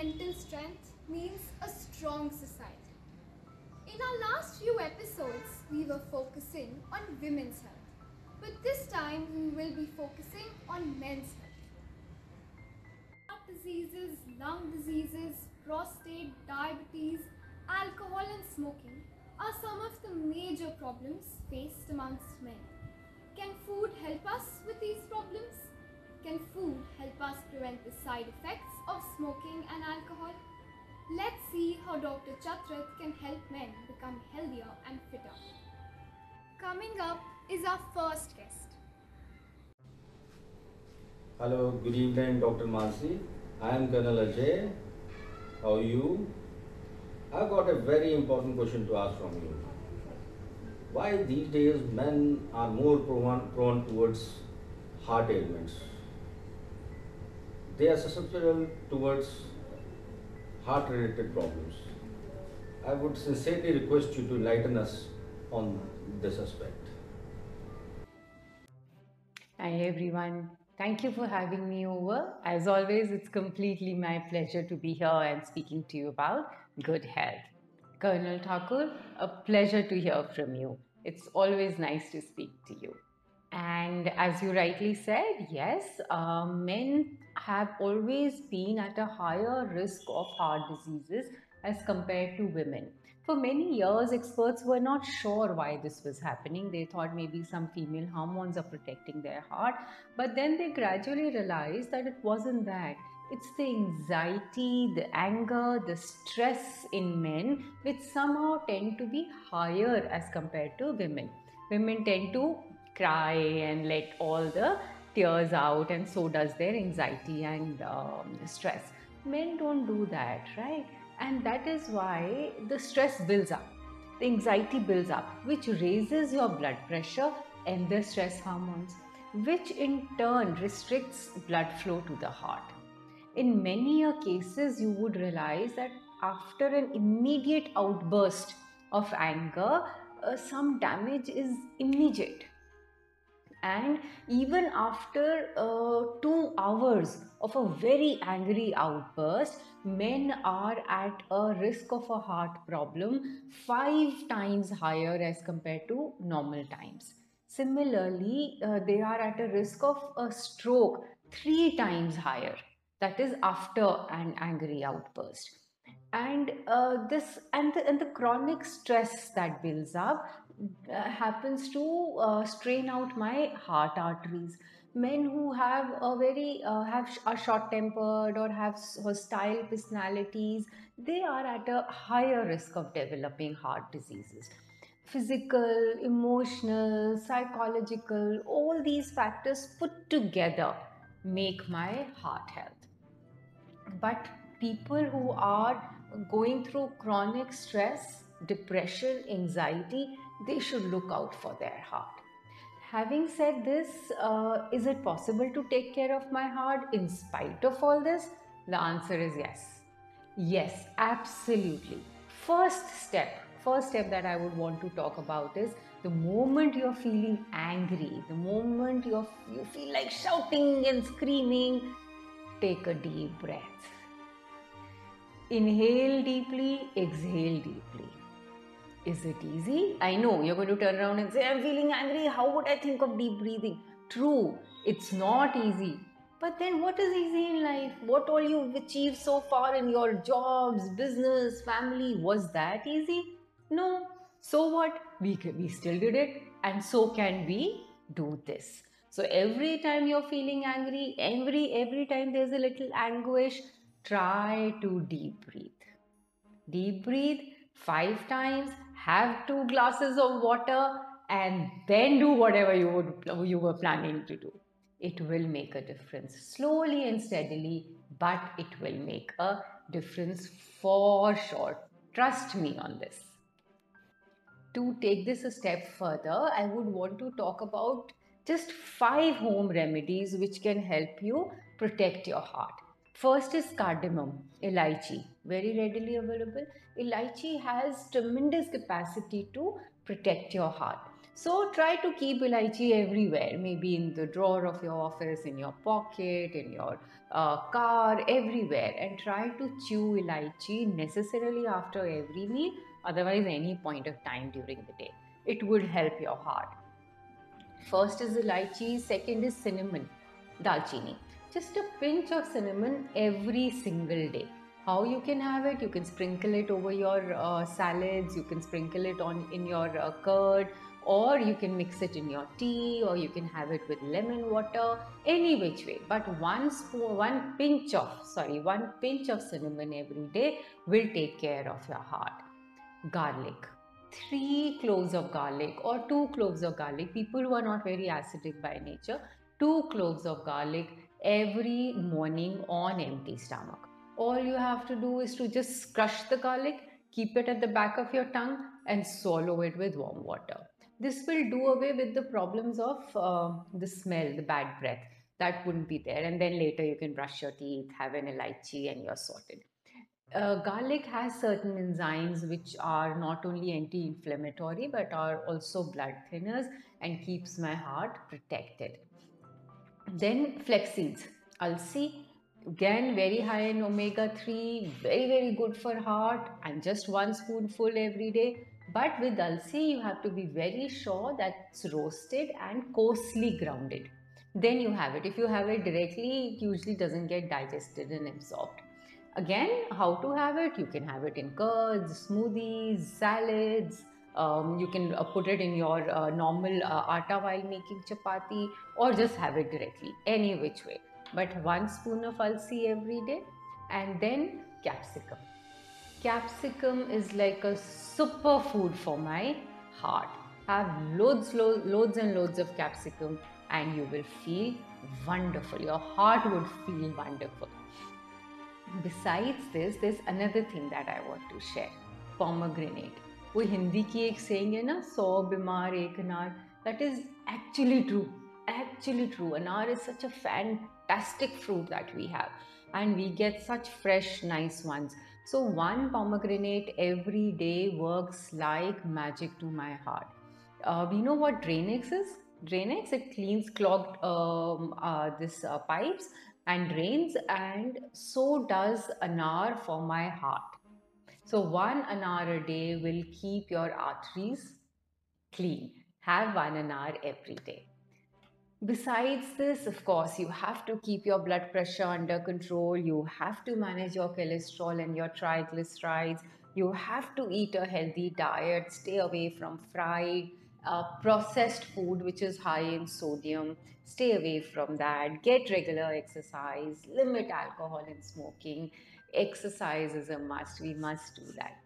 mental strength means a strong society. In our last few episodes, we were focusing on women's health, but this time we will be focusing on men's health. Heart diseases, lung diseases, prostate, diabetes, alcohol, and smoking are some of the major problems faced amongst men. Can food help us with these problems? Can food help us prevent the side effects of smoking and alcohol? Let's see how Dr. Chatrat can help men become healthier and fitter. Coming up is our first guest. Hello, good evening, Dr. Mansi. I am Colonel Ajay. How are you? I've got a very important question to ask from you. Why these days men are more prone towards heart ailments? They are susceptible towards heart related problems. I would sincerely request you to enlighten us on this aspect. Hi everyone. Thank you for having me over. As always, it's completely my pleasure to be here and speaking to you about good health. Colonel Thakur, a pleasure to hear from you. It's always nice to speak to you. And as you rightly said, yes, men have always been at a higher risk of heart diseases as compared to women. For many years, experts were not sure why this was happening. They thought maybe some female hormones are protecting their heart, but then they gradually realized that it wasn't that. It's the anxiety, the anger, the stress in men which somehow tend to be higher as compared to women. Women tend to cry and let all the tears out, and so does their anxiety and stress. Men don't do that, right? And that is why the stress builds up, the anxiety builds up, which raises your blood pressure and the stress hormones, which in turn restricts blood flow to the heart. In many cases, you would realize that after an immediate outburst of anger, some damage is immediate. And even after 2 hours of a very angry outburst, men are at a risk of a heart problem 5 times higher as compared to normal times. Similarly, they are at a risk of a stroke 3 times higher. That is after an angry outburst. And the chronic stress that builds up happens to strain out my heart arteries. Men who have a very are short tempered or have hostile personalities, they are at a higher risk of developing heart diseases. Physical, emotional, psychological, all these factors put together make my heart health. But people who are going through chronic stress, depression, anxiety, they should look out for their heart. Having said this, is it possible to take care of my heart in spite of all this? The answer is yes. Yes, absolutely. First step that I would want to talk about is the moment you're feeling angry, the moment you feel like shouting and screaming, take a deep breath. Inhale deeply, exhale deeply. Is it easy? I know you're going to turn around and say, I'm feeling angry. How would I think of deep breathing? True, it's not easy. But then what is easy in life? What all you've achieved so far in your jobs, business, family, was that easy? No. So what? We still did it, and so can we do this. So every time you're feeling angry, every time there's a little anguish, try to deep breathe. Deep breathe 5 times, have 2 glasses of water, and then do whatever you were planning to do. It will make a difference slowly and steadily, but it will make a difference for sure. Trust me on this. To take this a step further, I would want to talk about just 5 home remedies which can help you protect your heart. First is cardamom, elaichi, very readily available. Elaichi has tremendous capacity to protect your heart. So try to keep elaichi everywhere, maybe in the drawer of your office, in your pocket, in your car, everywhere, and try to chew elaichi necessarily after every meal, otherwise, any point of time during the day. It would help your heart. First is elaichi, second is cinnamon, dalchini. Just a pinch of cinnamon every single day. How you can have it? You can sprinkle it over your salads, you can sprinkle it on in your curd, or you can mix it in your tea, or you can have it with lemon water, any which way. But one pinch of cinnamon every day will take care of your heart. Garlic. 3 cloves of garlic or 2 cloves of garlic. People who are not very acidic by nature, 2 cloves of garlic every morning on empty stomach. All you have to do is to just crush the garlic, keep it at the back of your tongue, and swallow it with warm water. This will do away with the problems of the smell, the bad breath. That wouldn't be there. And then later you can brush your teeth, have an elaichi, and you're sorted. Garlic has certain enzymes which are not only anti-inflammatory but are also blood thinners and keeps my heart protected. Then flex seeds, alsi, again very high in omega-3, very good for heart, and just one spoonful every day. But with alsi, you have to be very sure that it's roasted and coarsely grounded. Then you have it. If you have it directly, it usually doesn't get digested and absorbed. Again, how to have it? You can have it in curds, smoothies, salads. You can put it in your normal atta while making chapati, or just have it directly, any which way. But 1 spoon of alsi every day, and then capsicum. Capsicum is like a superfood for my heart. Have loads and loads of capsicum, and you will feel wonderful. Your heart would feel wonderful. Besides this, there's another thing that I want to share. Pomegranate. वो हिंदी की एक saying है ना, 100 बीमार एक अनार. That is actually true. Actually true. Anar is such a fantastic fruit that we have, and we get such fresh, nice ones. So one pomegranate every day works like magic to my heart. We know what Drainix is. Drainix, it cleans clogged this pipes and drains, and so does anar for my heart. So one anar a day will keep your arteries clean. Have one anar every day. Besides this, of course, you have to keep your blood pressure under control. You have to manage your cholesterol and your triglycerides. You have to eat a healthy diet, stay away from fried, processed food, which is high in sodium. Stay away from that. Get regular exercise. Limit alcohol and smoking. Exercise is a must. We must do that.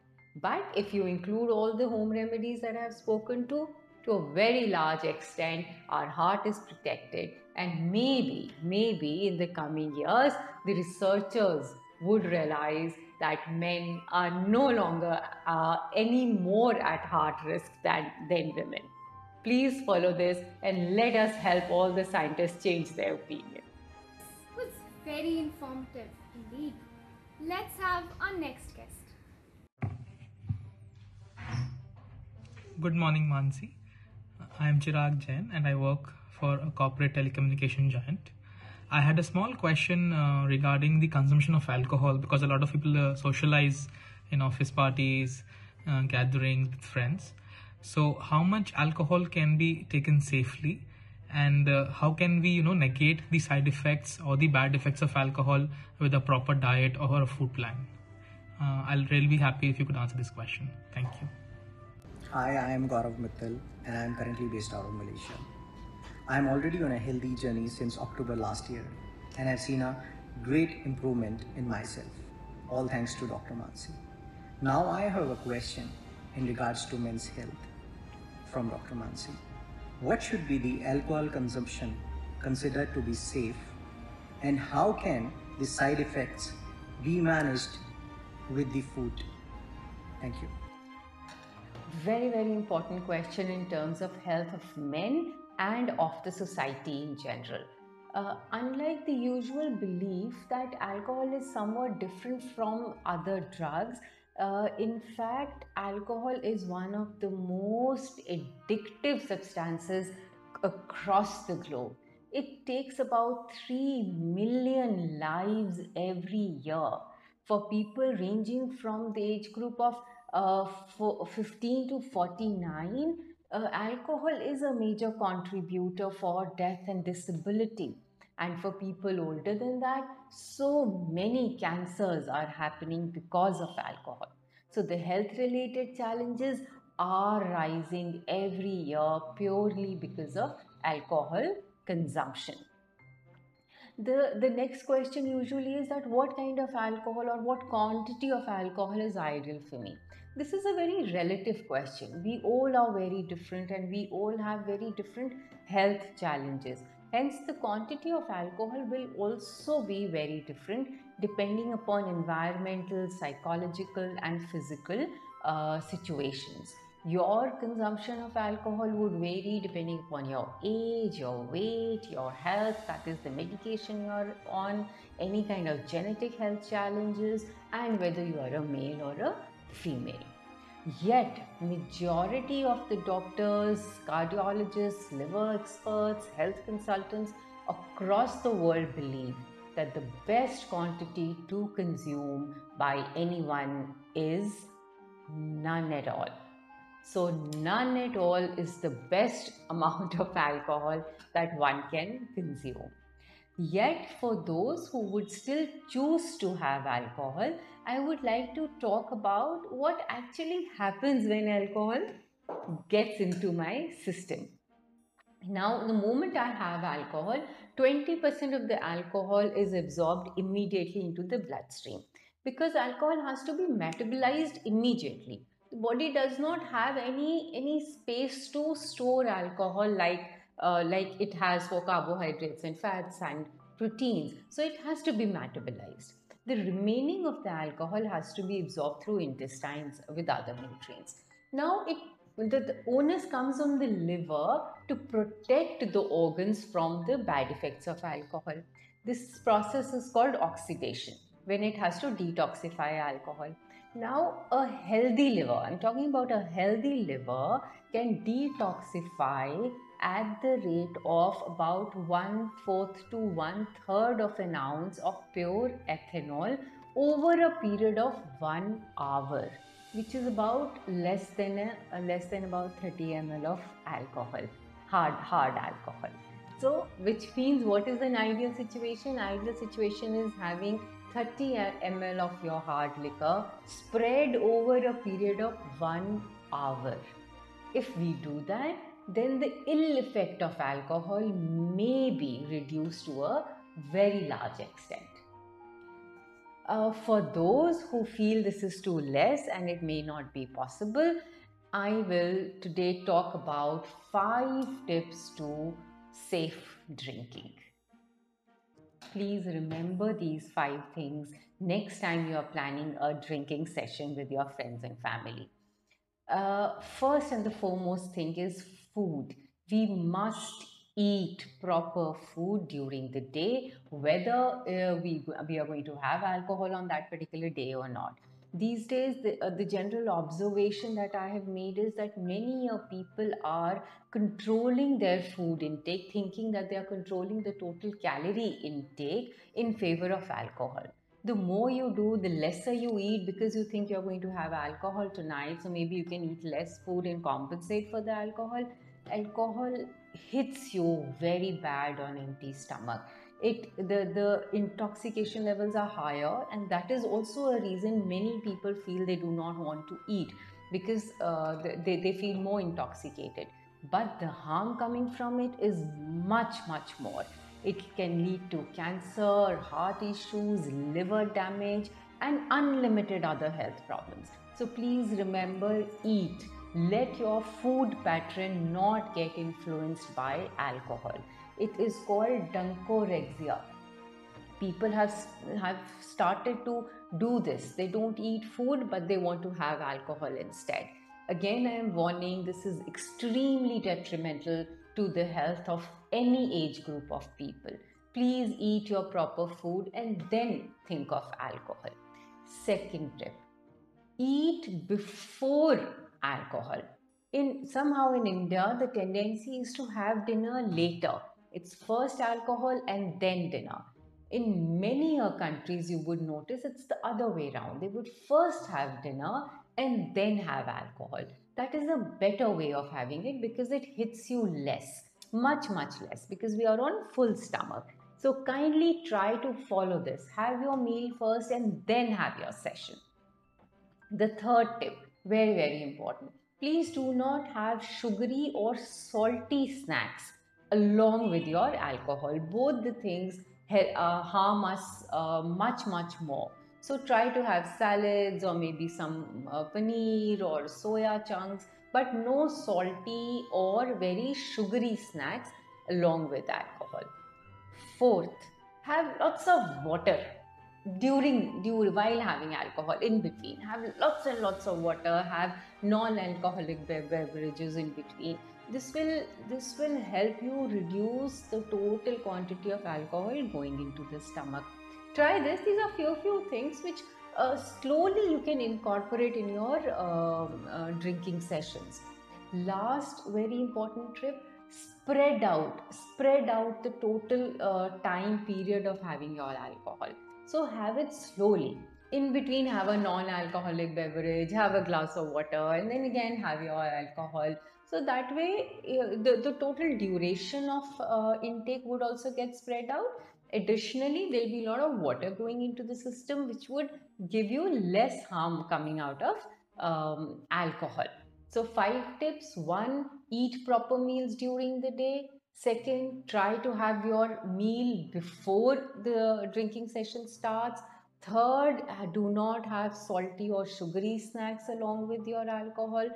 But if you include all the home remedies that I have spoken to a very large extent, our heart is protected. And maybe in the coming years, the researchers would realize that men are no longer any more at heart risk than women. Please follow this and let us help all the scientists change their opinion. It was very informative indeed. Let's have our next guest. Good morning, Mansi. I am Chirag Jain and I work for a corporate telecommunication giant. I had a small question regarding the consumption of alcohol, because a lot of people socialize in office parties, gatherings with friends. So, how much alcohol can be taken safely, and how can we, negate the side effects or the bad effects of alcohol with a proper diet or a food plan? I'll really be happy if you could answer this question. Thank you. Hi, I am Gaurav Mittal and I am currently based out of Malaysia. I am already on a healthy journey since October last year and have seen a great improvement in myself, all thanks to Dr. Mansi. Now I have a question in regards to men's health from Dr. Mansi. What should be the alcohol consumption considered to be safe, and how can the side effects be managed with the food? Thank you. Very important question in terms of health of men and of the society in general. Unlike the usual belief that alcohol is somewhat different from other drugs, In fact, alcohol is one of the most addictive substances across the globe. It takes about 3 million lives every year for people ranging from the age group of 15 to 49. Alcohol is a major contributor for death and disability. And for people older than that, so many cancers are happening because of alcohol. So the health related challenges are rising every year purely because of alcohol consumption. The next question usually is that what kind of alcohol or what quantity of alcohol is ideal for me? This is a very relative question. We all are very different and we all have very different health challenges. Hence, the quantity of alcohol will also be very different depending upon environmental, psychological, and physical situations. Your consumption of alcohol would vary depending upon your age, your weight, your health, that is the medication you're on, any kind of genetic health challenges, and whether you are a male or a female. Yet, majority of the doctors, cardiologists, liver experts, health consultants across the world believe that the best quantity to consume by anyone is none at all. So, none at all is the best amount of alcohol that one can consume. Yet, for those who would still choose to have alcohol, I would like to talk about what actually happens when alcohol gets into my system. Now, the moment I have alcohol, 20% of the alcohol is absorbed immediately into the bloodstream because alcohol has to be metabolized immediately. The body does not have any space to store alcohol like it has for carbohydrates and fats and proteins. So it has to be metabolized. The remaining of the alcohol has to be absorbed through intestines with other nutrients. Now the onus comes on the liver to protect the organs from the bad effects of alcohol. This process is called oxidation when it has to detoxify alcohol. Now, a healthy liver, I'm talking about a healthy liver, can detoxify at the rate of about 1/4 to 1/3 of an ounce of pure ethanol over a period of 1 hour, which is about less than about 30 ml of alcohol, hard alcohol. So, which means what is an ideal situation? Ideal situation is having 30 ml of your hard liquor spread over a period of 1 hour. If we do that, then the ill effect of alcohol may be reduced to a very large extent. For those who feel this is too less and it may not be possible, I will today talk about 5 tips to safe drinking. Please remember these 5 things next time you are planning a drinking session with your friends and family. First and the foremost thing is food. We must eat proper food during the day, whether we are going to have alcohol on that particular day or not. These days, the general observation that I have made is that many people are controlling their food intake, thinking that they are controlling the total calorie intake in favor of alcohol. The more you do, the lesser you eat because you think you're going to have alcohol tonight. So maybe you can eat less food and compensate for the alcohol. Alcohol hits you very bad on empty stomach. The intoxication levels are higher, and that is also a reason many people feel they do not want to eat because they feel more intoxicated. But the harm coming from it is much more. It can lead to cancer, heart issues, liver damage, and unlimited other health problems. So please remember, eat. Let your food pattern not get influenced by alcohol. It is called dunkorexia. People have started to do this. They don't eat food, but they want to have alcohol instead. Again, I am warning, this is extremely detrimental to the health of any age group of people. Please eat your proper food and then think of alcohol. Second tip, eat before alcohol. In somehow in India, the tendency is to have dinner later. It's first alcohol and then dinner. In many countries, you would notice it's the other way around. They would first have dinner and then have alcohol. That is a better way of having it because it hits you less, much, much less, because we are on full stomach. So kindly try to follow this. Have your meal first and then have your session. The third tip, very, very important. Please do not have sugary or salty snacks along with your alcohol. Both the things harm us much, much more. So try to have salads or maybe some paneer or soya chunks, but no salty or very sugary snacks along with alcohol. Fourth, have lots of water during while having alcohol. In between, have lots and lots of water. Have non-alcoholic beverages in between. This will help you reduce the total quantity of alcohol going into the stomach. Try this. These are few things which slowly you can incorporate in your drinking sessions. Last very important tip, spread out the total time period of having your alcohol. So have it slowly. In between, have a non-alcoholic beverage, have a glass of water, and then again have your alcohol. So that way, the total duration of intake would also get spread out. Additionally, there'll be a lot of water going into the system, which would give you less harm coming out of alcohol. So 5 tips. 1, eat proper meals during the day. Second, try to have your meal before the drinking session starts. Third, do not have salty or sugary snacks along with your alcohol.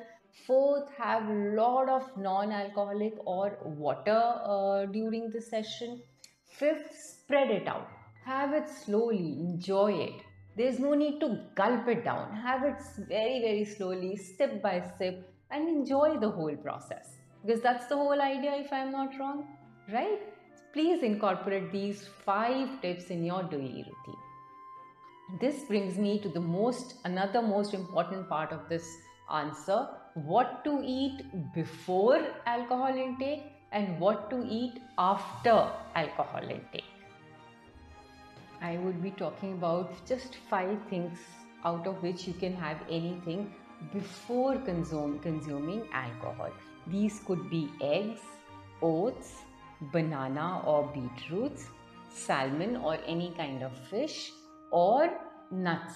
Fourth, have a lot of non-alcoholic or water during the session. Fifth, spread it out. Have it slowly, enjoy it. There's no need to gulp it down. Have it very, very slowly, sip by sip, and enjoy the whole process. Because that's the whole idea, if I'm not wrong, right? Please incorporate these 5 tips in your daily routine. This brings me to another most important part of this answer: what to eat before alcohol intake and what to eat after alcohol intake. I would be talking about just 5 things out of which you can have anything before consuming alcohol. These could be eggs, oats, banana or beetroots, salmon or any kind of fish, or nuts.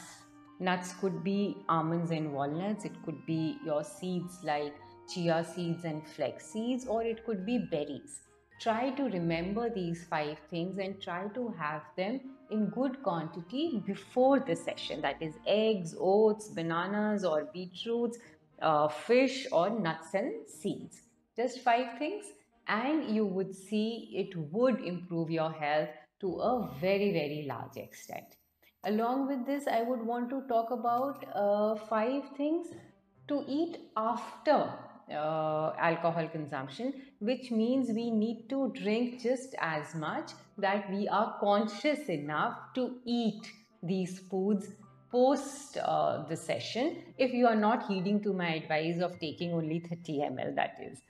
Nuts could be almonds and walnuts, it could be your seeds like chia seeds and flax seeds, or it could be berries. Try to remember these 5 things and try to have them in good quantity before the session. That is eggs, oats, bananas or beetroots, fish or nuts and seeds. Just 5 things, and you would see it would improve your health to a very, very large extent. Along with this, I would want to talk about 5 things to eat after alcohol consumption, which means we need to drink just as much that we are conscious enough to eat these foods post the session, if you are not heeding to my advice of taking only 30 ml, that is.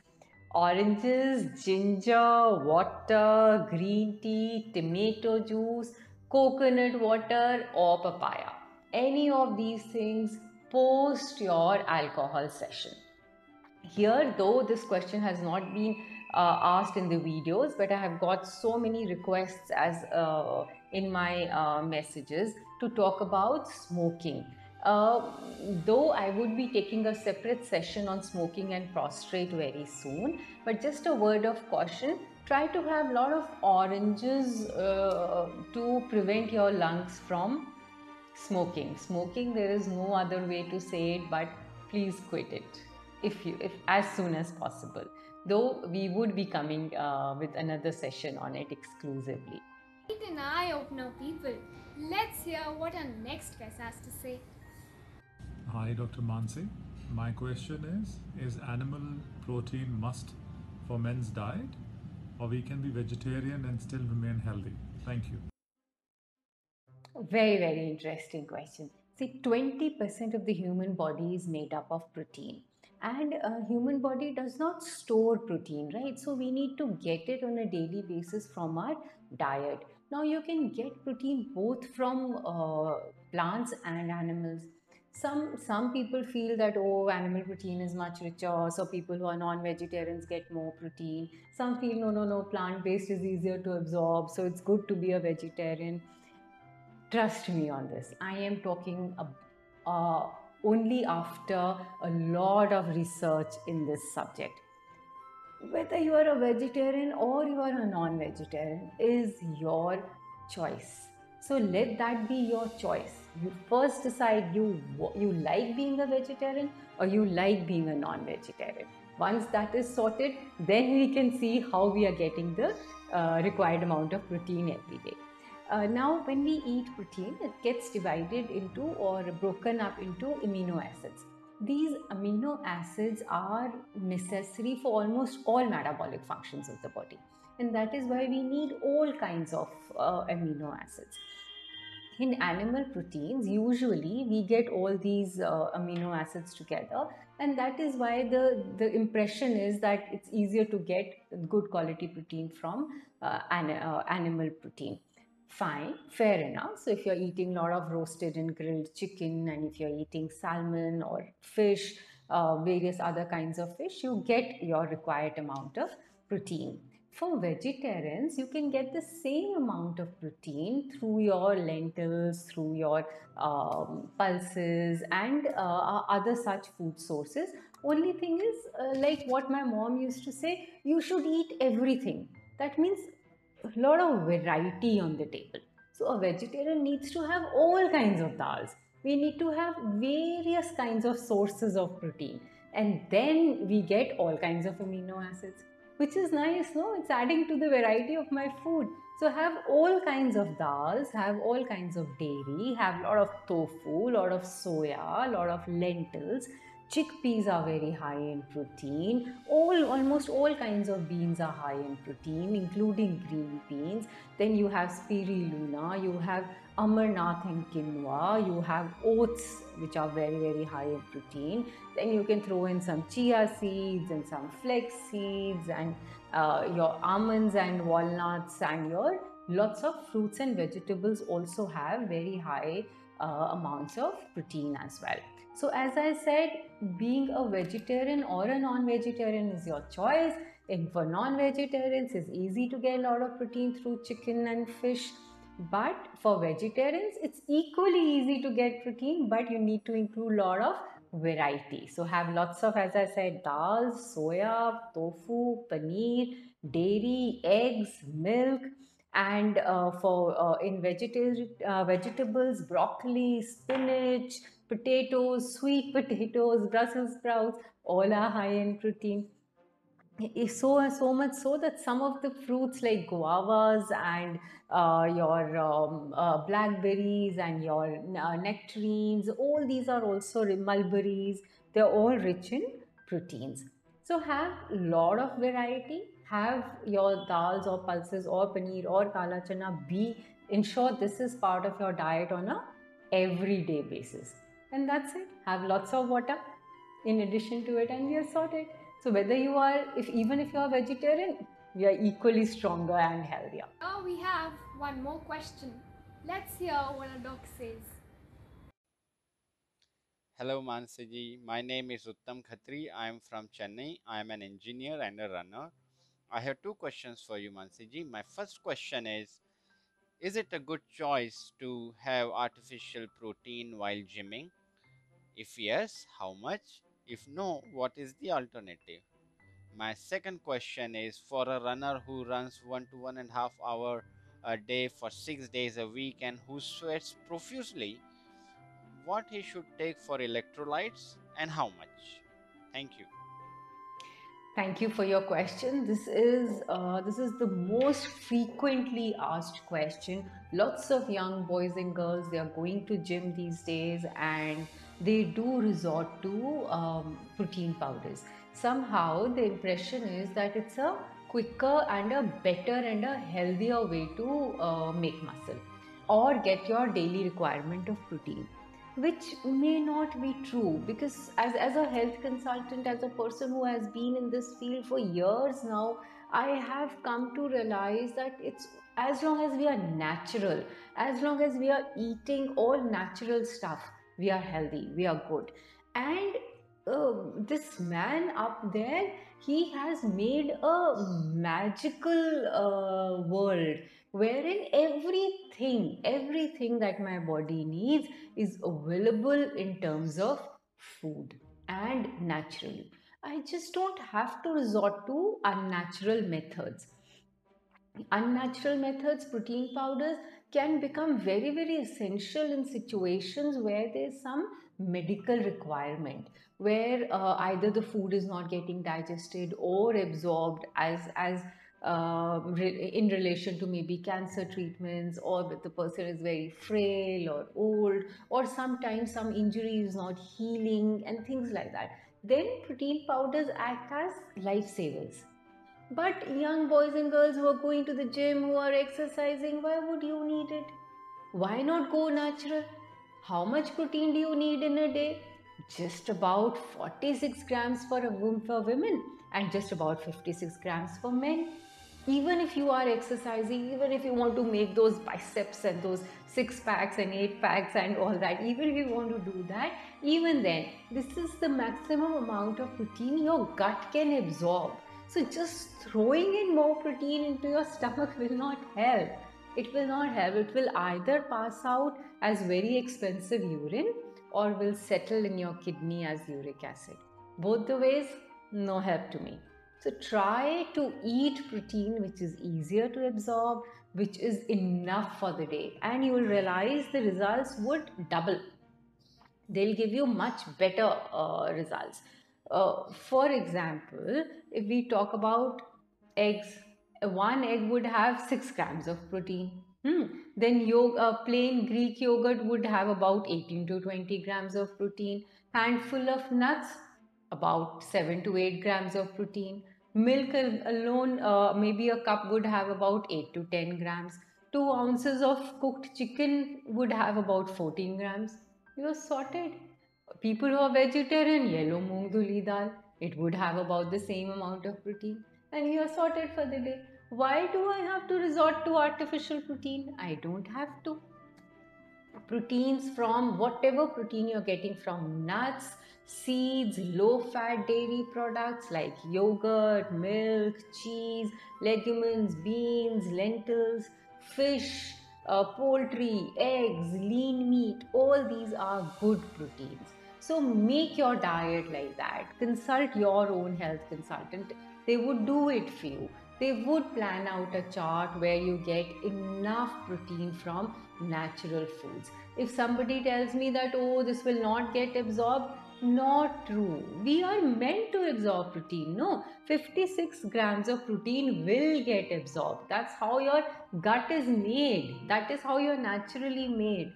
Oranges, ginger, water, green tea, tomato juice, coconut water, or papaya. Any of these things post your alcohol session. Here, though, this question has not been asked in the videos, but I have got so many requests as in my messages to talk about smoking. Though I would be taking a separate session on smoking and prostrate very soon, but just a word of caution: try to have a lot of oranges to prevent your lungs from smoking. There is no other way to say it, but please quit it if as soon as possible, though we would be coming with another session on it exclusively. Quite an eye-opener, people. Let's hear what our next guest has to say. Hi, Dr. Mansi. My question is animal protein must for men's diet, or we can be vegetarian and still remain healthy? Thank you. Very, very interesting question. See, 20% of the human body is made up of protein. And a human body does not store protein, right? So we need to get it on a daily basis from our diet. Now you can get protein both from plants and animals. Some people feel that, oh, animal protein is much richer, so people who are non-vegetarians get more protein. Some feel, no, plant-based is easier to absorb, so it's good to be a vegetarian. Trust me on this. I am talking only after a lot of research in this subject. Whether you are a vegetarian or you are a non-vegetarian is your choice. So let that be your choice. You first decide you like being a vegetarian or you like being a non-vegetarian. Once that is sorted, then we can see how we are getting the required amount of protein every day. Now, when we eat protein, it gets divided into or broken up into amino acids. These amino acids are necessary for almost all metabolic functions of the body, and that is why we need all kinds of amino acids. In animal proteins, usually we get all these amino acids together, and that is why the impression is that it's easier to get good quality protein from animal protein. Fine, fair enough. So if you're eating a lot of roasted and grilled chicken, and if you're eating salmon or fish, various other kinds of fish, you get your required amount of protein. For vegetarians, you can get the same amount of protein through your lentils, through your pulses, and other such food sources. Only thing is, like what my mom used to say, you should eat everything. That means a lot of variety on the table. So a vegetarian needs to have all kinds of dals. We need to have various kinds of sources of protein, and then we get all kinds of amino acids, which is nice, no? It's adding to the variety of my food. So have all kinds of dals, have all kinds of dairy, have a lot of tofu, a lot of soya, a lot of lentils. Chickpeas are very high in protein. Almost all kinds of beans are high in protein, including green beans. Then you have spirulina, you have amarnath and quinoa, you have oats, which are very, very high in protein. Then you can throw in some chia seeds and some flax seeds and your almonds and walnuts, and your lots of fruits and vegetables also have very high amounts of protein as well. So as I said, being a vegetarian or a non-vegetarian is your choice. And for non-vegetarians, it's easy to get a lot of protein through chicken and fish. But for vegetarians, it's equally easy to get protein, but you need to include a lot of variety. So have lots of, as I said, dals, soya, tofu, paneer, dairy, eggs, milk, and for in vegetables, broccoli, spinach, potatoes, sweet potatoes, Brussels sprouts, all are high in protein. So much so that some of the fruits like guavas and your blackberries and your nectarines, all these are also mulberries. They're all rich in proteins. So have a lot of variety. Have your dals or pulses or paneer or kala chana be, ensure this is part of your diet on a everyday basis. And that's it. Have lots of water in addition to it, and we are sorted. So whether you are, even if you are vegetarian, we are equally stronger and healthier. Now we have one more question. Let's hear what our doc says. Hello Mansiji, my name is Uttam Khatri. I am from Chennai. I am an engineer and a runner. I have two questions for you, Mansiji. My first question is it a good choice to have artificial protein while gymming? If yes, how much? If no, what is the alternative? My second question is for a runner who runs 1 to 1.5 hour a day for 6 days a week and who sweats profusely, what he should take for electrolytes and how much? Thank you. Thank you for your question. This is the most frequently asked question. Lots of young boys and girls, they are going to gym these days, and they do resort to protein powders. Somehow the impression is that it's a quicker and a better and a healthier way to make muscle or get your daily requirement of protein. which may not be true, because as a health consultant, as a person who has been in this field for years now, I have come to realize that it's, as long as we are natural, as long as we are eating all natural stuff, we are healthy, we are good. And this man up there, he has made a magical world wherein everything that my body needs is available in terms of food and naturally. I just don't have to resort to unnatural methods. Unnatural methods, protein powders, can become very, very essential in situations where there's some medical requirement, where either the food is not getting digested or absorbed in relation to maybe cancer treatments, or that the person is very frail or old, or sometimes some injury is not healing and things like that. Then protein powders act as lifesavers. But young boys and girls who are going to the gym, who are exercising, why would you need it? Why not go natural? How much protein do you need in a day? Just about 46 grams for women, and just about 56 grams for men. Even if you are exercising, even if you want to make those biceps and those 6 packs and 8 packs and all that, even if you want to do that, even then, this is the maximum amount of protein your gut can absorb. So just throwing in more protein into your stomach will not help. It will not help. It will either pass out as very expensive urine or will settle in your kidney as uric acid. Both the ways, no help to me. So try to eat protein which is easier to absorb, which is enough for the day, and you will realize the results would double. They'll give you much better results. For example, if we talk about eggs, one egg would have 6 grams of protein. Then plain Greek yogurt would have about 18 to 20 grams of protein. Handful of nuts, about 7 to 8 grams of protein. Milk alone, maybe a cup would have about 8 to 10 grams. 2 ounces of cooked chicken would have about 14 grams. You're sorted. People who are vegetarian, yellow moong duli dal, it would have about the same amount of protein, and you're sorted for the day. Why do I have to resort to artificial protein? I don't have to. Proteins from whatever protein you're getting from nuts, seeds, low fat dairy products like yogurt, milk, cheese, legumes, beans, lentils, fish, poultry, eggs, lean meat, all these are good proteins. So make your diet like that. Consult your own health consultant. They would do it for you. They would plan out a chart where you get enough protein from natural foods. If somebody tells me that, oh, this will not get absorbed, not true. We are meant to absorb protein. No, 56 grams of protein will get absorbed. That's how your gut is made. That is how you're naturally made.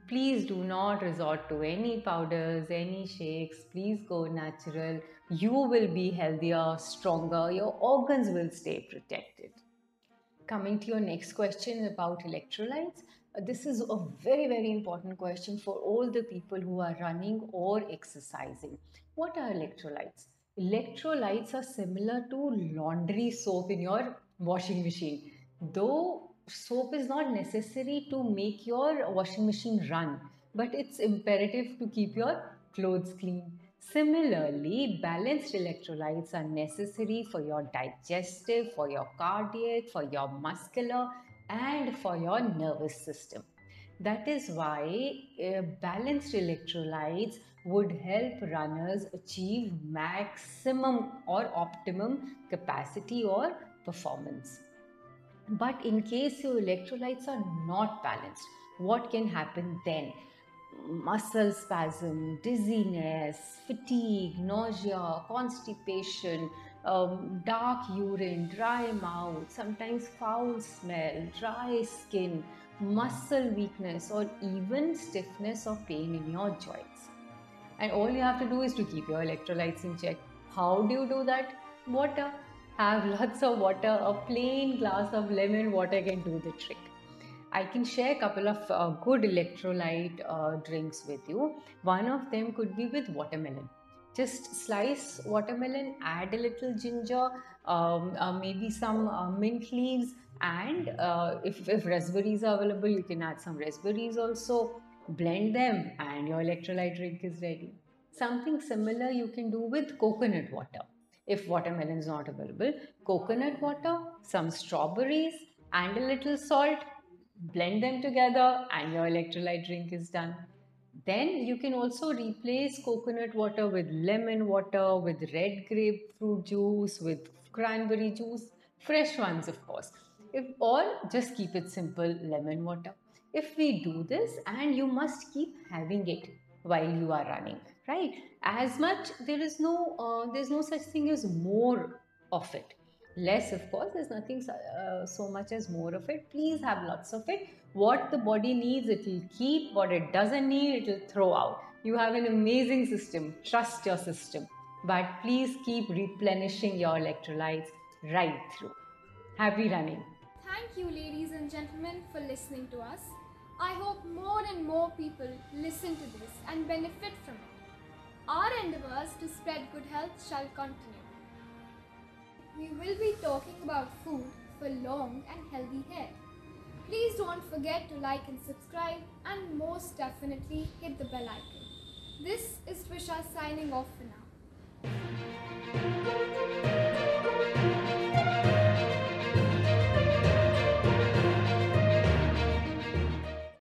Please do not resort to any powders, any shakes. Please go natural. You will be healthier, stronger. Your organs will stay protected. Coming to your next question about electrolytes, this is a very, very important question for all the people who are running or exercising. What are electrolytes? Electrolytes are similar to laundry soap in your washing machine. Though soap is not necessary to make your washing machine run, but it's imperative to keep your clothes clean. Similarly, balanced electrolytes are necessary for your digestive, for your cardiac, for your muscular, and for your nervous system. That is why balanced electrolytes would help runners achieve maximum or optimum capacity or performance. But in case your electrolytes are not balanced, what can happen then? Muscle spasm, dizziness, fatigue, nausea, constipation, dark urine, dry mouth, sometimes foul smell, dry skin, muscle weakness, or even stiffness or pain in your joints. And all you have to do is to keep your electrolytes in check. How do you do that? Water. Have lots of water. A plain glass of lemon water can do the trick. I can share a couple of good electrolyte drinks with you. One of them could be with watermelon. Just slice watermelon, add a little ginger, maybe some mint leaves, and if raspberries are available, you can add some raspberries also. Blend them, and your electrolyte drink is ready. Something similar you can do with coconut water. If watermelon is not available, coconut water, some strawberries, and a little salt, blend them together, and your electrolyte drink is done. Then you can also replace coconut water with lemon water, with red grapefruit juice, with cranberry juice, fresh ones, of course. If or just keep it simple, lemon water. If we do this, and you must keep having it while you are running, right? As much there's no such thing as more of it. Less, of course, there's nothing so much as more of it. Please have lots of it. What the body needs, it will keep. What it doesn't need, it will throw out. You have an amazing system. Trust your system. But please keep replenishing your electrolytes right through. Happy running. Thank you, ladies and gentlemen, for listening to us. I hope more and more people listen to this and benefit from it. Our endeavors to spread good health shall continue. We will be talking about food for long and healthy hair. Please don't forget to like and subscribe, and most definitely hit the bell icon. This is Trisha signing off for now.